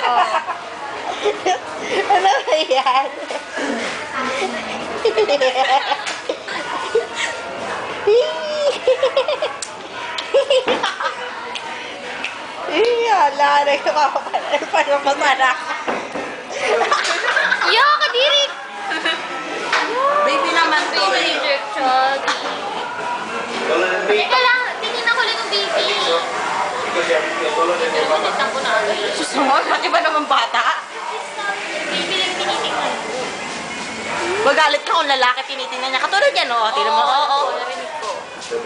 Oh. Ano ba yan? Ala, nagkakapalan pa ng masarap. Yo, kadiri! Baby naman to. Baby injection. Teka lang, tingin ako lang yung baby. Pinagkakita ko na agad. Susunod, pati ba naman bata? Baby lang tinitingnan ko. Magalit ka kung lalaki tinitingnan niya. Katulad yan, oh. Tingnan mo, oo. Narinig ko. You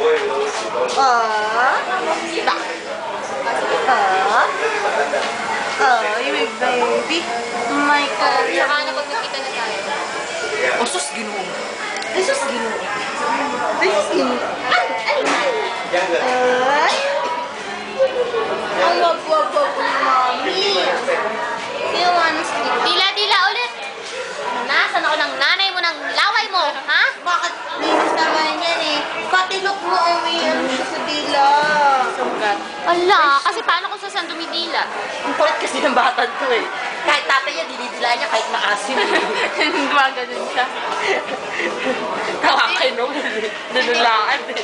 big baby. Oh my God. Saka na pag nakita na tayo. Oh, sus, ginoo. Ay, sus, ginoo. Ay, sus, ginoo. Ay. Ang wag-wag ni Mami. You wanna sleep? Dila ulit. Nasaan ako ng nanay mo ng laway mo, ha? Bakit linis naman yan eh? Katilok mo, umiyan siya sa dila. Sugat. Ala, kasi paano kung saan dumidila? Ang kulit kasi ng bata to eh. Kahit tatay niya, dinidila niya kahit maasim. Gumaganon siya. Kawakin no? Nanulaan eh.